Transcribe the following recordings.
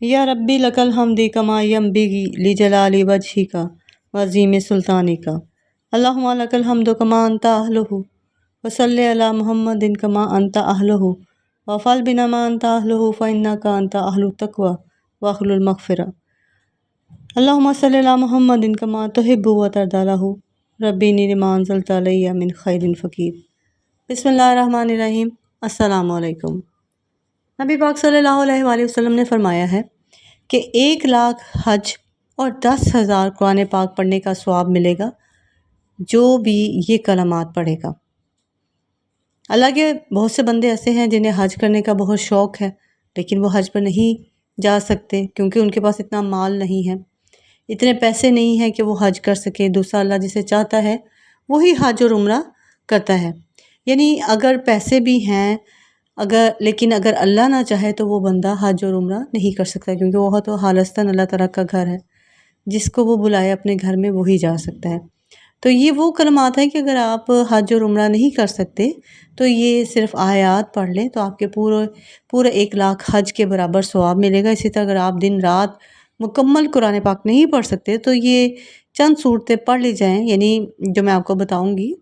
یا ربی لکل حمدی کما ینبغی لجلال وجہک وعظیم سلطانک اللہم لکل حمد کما انت اہلہ وصلی علی محمد کما انت اہلہ وفعل بنا ما انت اہلہ فانک انت اہل التقوی واہل المغفرہ اللہم صلی علی محمد کما تحب وترضی لہ ربی انی لما انزلت علی من خیر فقیر۔ بسم اللہ الرحمن الرحیم۔ السلام علیکم۔ نبی پاک صلی اللہ علیہ وآلہ وسلم نے فرمایا ہے کہ 1,00,000 حج اور 10,000 قرآن پاک پڑھنے کا ثواب ملے گا جو بھی یہ کلمات پڑھے گا۔ اللہ کے بہت سے بندے ایسے ہیں جنہیں حج کرنے کا بہت شوق ہے، لیکن وہ حج پر نہیں جا سکتے کیونکہ ان کے پاس اتنا مال نہیں ہے، اتنے پیسے نہیں ہیں کہ وہ حج کر سکے۔ دوسرا، اللہ جسے چاہتا ہے وہی حج اور عمرہ کرتا ہے، یعنی اگر پیسے بھی ہیں لیکن اگر اللہ نہ چاہے تو وہ بندہ حج اور عمرہ نہیں کر سکتا، کیونکہ وہ تو خالصتاً اللہ تعالیٰ کا گھر ہے، جس کو وہ بلائے اپنے گھر میں وہی جا سکتا ہے۔ تو یہ وہ کلمات ہیں کہ اگر آپ حج اور عمرہ نہیں کر سکتے تو یہ صرف آیات پڑھ لیں تو آپ کے پورے 1,00,000 حج کے برابر ثواب ملے گا۔ اسی طرح اگر آپ دن رات مکمل قرآن پاک نہیں پڑھ سکتے تو یہ چند صورتیں پڑھ لی جائیں، یعنی جو میں آپ کو بتاؤں گی،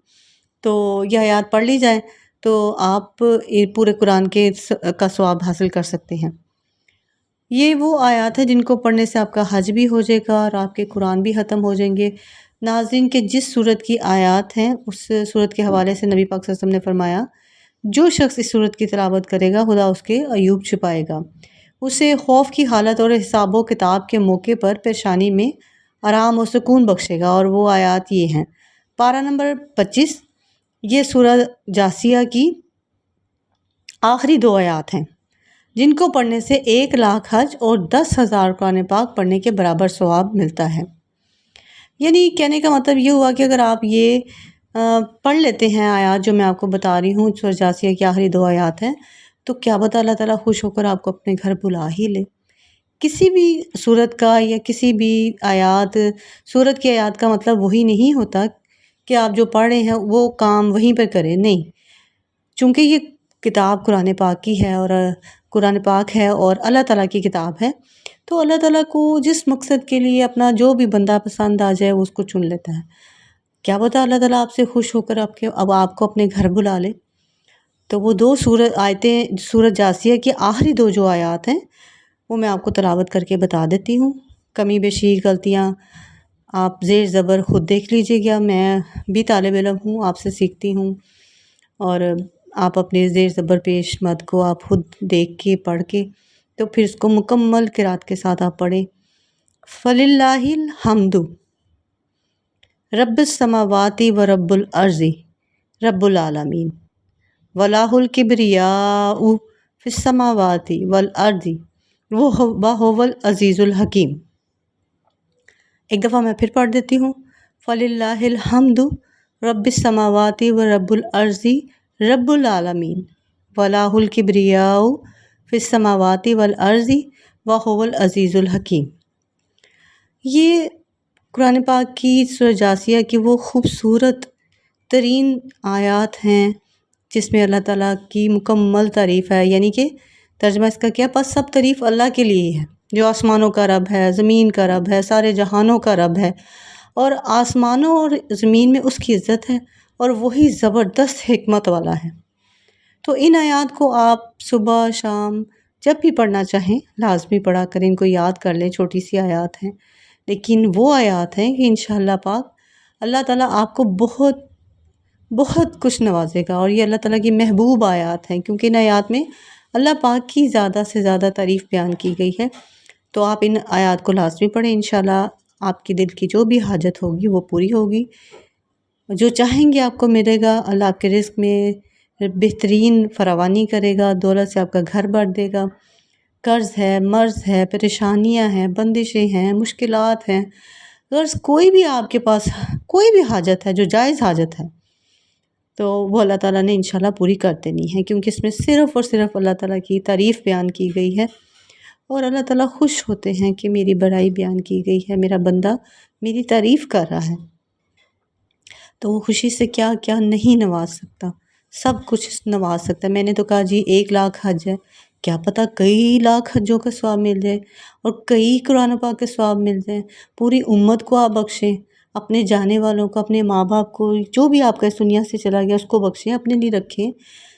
تو یہ آیات پڑھ لی جائیں تو آپ پورے قرآن کا ثواب حاصل کر سکتے ہیں۔ یہ وہ آیات ہیں جن کو پڑھنے سے آپ کا حج بھی ہو جائے گا اور آپ کے قرآن بھی ختم ہو جائیں گے۔ ناظرین کے جس صورت کی آیات ہیں اس صورت کے حوالے سے نبی پاک صلی اللہ علیہ وسلم نے فرمایا، جو شخص اس صورت کی تلاوت کرے گا خدا اس کے عیوب چھپائے گا، اسے خوف کی حالت اور حساب و کتاب کے موقع پر پریشانی میں آرام و سکون بخشے گا۔ اور وہ آیات یہ ہیں: پارہ نمبر 25، یہ سورہ جاثیہ کی آخری 2 آیات ہیں جن کو پڑھنے سے 1,00,000 حج اور 10,000 قرآن پاک پڑھنے کے برابر ثواب ملتا ہے۔ یعنی کہنے کا مطلب یہ ہوا کہ اگر آپ یہ پڑھ لیتے ہیں آیات جو میں آپ کو بتا رہی ہوں، سورہ جاثیہ کی آخری 2 آیات ہیں، تو کیا پتہ اللہ تعالیٰ خوش ہو کر آپ کو اپنے گھر بلا ہی لے۔ کسی بھی سورت کا یا کسی بھی سورت کی آیات کا مطلب وہی نہیں ہوتا کہ آپ جو پڑھ رہے ہیں وہ کام وہیں پہ کریں، نہیں، چونکہ یہ کتاب قرآن پاک کی ہے اور قرآن پاک ہے اور اللہ تعالیٰ کی کتاب ہے، تو اللہ تعالیٰ کو جس مقصد کے لیے اپنا جو بھی بندہ پسند آ جائے وہ اس کو چن لیتا ہے۔ کیا پتہ اللہ تعالیٰ آپ سے خوش ہو کر اب آپ کو اپنے گھر بلا لے۔ تو وہ 2 آیتیں سورۃ جاثیہ کی آخری 2 جو آیات ہیں وہ میں آپ کو تلاوت کر کے بتا دیتی ہوں۔ کمی بیشی غلطیاں آپ زیر زبر خود دیکھ لیجیے گا، میں بھی طالب علم ہوں، آپ سے سیکھتی ہوں، اور آپ اپنے زیر زبر پیش مد کو آپ خود دیکھ کے پڑھ کے تو پھر اس کو مکمل قرات کے ساتھ آپ پڑھیں۔ فَلِلَّهِ الْحَمْدُ رب السماوات و رب الارض رب العالمین وَلَهُ الْكِبْرِيَاءُ فِي السَّمَاوَاتِ وَالْأَرْضِ وَهُوَ الْعَزِيزُ الْحَكِيمُ۔ ایک دفعہ میں پھر پڑھ دیتی ہوں۔ فَلِلَّهِ الْحَمْدُ رب السماوات و رب الارض رب العالمین وَلَهُ الْكِبْرِيَاءُ فِي السَّمَاوَاتِ وَالْأَرْضِ وَهُوَ الْعَزِيزُ الْحَكِيمُ۔ یہ قرآن پاک کی سورہ جاثیہ کی وہ خوبصورت ترین آیات ہیں جس میں اللہ تعالیٰ کی مکمل تعریف ہے، یعنی کہ ترجمہ اس کا کیا، بس سب تعریف اللہ کے لیے ہے جو آسمانوں کا رب ہے، زمین کا رب ہے، سارے جہانوں کا رب ہے، اور آسمانوں اور زمین میں اس کی عزت ہے اور وہی زبردست حکمت والا ہے۔ تو ان آیات کو آپ صبح شام جب بھی پڑھنا چاہیں لازمی پڑھا کریں، ان کو یاد کر لیں، چھوٹی سی آیات ہیں لیکن وہ آیات ہیں کہ انشاءاللہ پاک اللہ تعالیٰ آپ کو بہت بہت کچھ نوازے گا، اور یہ اللہ تعالیٰ کی محبوب آیات ہیں کیونکہ ان آیات میں اللہ پاک کی زیادہ سے زیادہ تعریف بیان کی گئی ہے۔ تو آپ ان آیات کو لازمی پڑھیں، انشاءاللہ آپ کی دل کی جو بھی حاجت ہوگی وہ پوری ہوگی، جو چاہیں گے آپ کو ملے گا۔ اللہ آپ کے رزق میں بہترین فراوانی کرے گا، دولت سے آپ کا گھر بھر دے گا۔ قرض ہے، مرض ہے، پریشانیاں ہیں، بندشیں ہیں، مشکلات ہیں، غرض کوئی بھی آپ کے پاس کوئی بھی حاجت ہے جو جائز حاجت ہے تو وہ اللہ تعالیٰ نے انشاءاللہ پوری کر دینی ہے، کیونکہ اس میں صرف اور صرف اللہ تعالیٰ کی تعریف بیان کی گئی ہے، اور اللہ تعالیٰ خوش ہوتے ہیں کہ میری بڑائی بیان کی گئی ہے، میرا بندہ میری تعریف کر رہا ہے، تو وہ خوشی سے کیا کیا نہیں نواز سکتا، سب کچھ نواز سکتا ہے۔ میں نے تو کہا جی 1,00,000 حج ہے، کیا پتہ کئی لاکھ حجوں کا ثواب مل جائے اور کئی قرآن پاک کے ثواب مل جائیں، پوری امت کو آپ بخشیں، اپنے جانے والوں کو، اپنے ماں باپ کو، جو بھی آپ کا اس دنیا سے چلا گیا اس کو بخشیں، اپنے لیے رکھیں،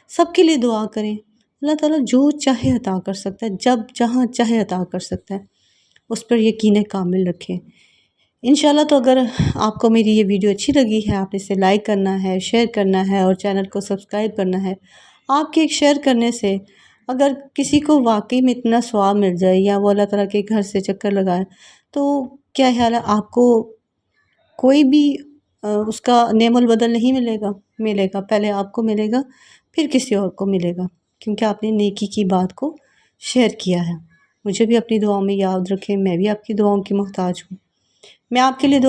سب کے لیے دعا کریں۔ اللہ تعالیٰ جو چاہے عطا کر سکتا ہے، جب جہاں چاہے عطا کر سکتا ہے، اس پر یقین کامل رکھیں۔ انشاءاللہ تو اگر آپ کو میری یہ ویڈیو اچھی لگی ہے، آپ اسے لائک کرنا ہے، شیئر کرنا ہے اور چینل کو سبسکرائب کرنا ہے۔ آپ کے ایک شیئر کرنے سے اگر کسی کو واقعی میں اتنا ثواب مل جائے یا وہ اللہ تعالیٰ کے گھر سے چکر لگائے تو کیا خیال ہے، آپ کو کوئی بھی اس کا نعم البدل نہیں ملے گا، پہلے آپ کو ملے گا پھر کسی اور کو ملے گا، کیونکہ آپ نے نیکی کی بات کو شیئر کیا ہے۔ مجھے بھی اپنی دعاؤں میں یاد رکھیں، میں بھی آپ کی دعاؤں کی محتاج ہوں۔ میں آپ کے لیے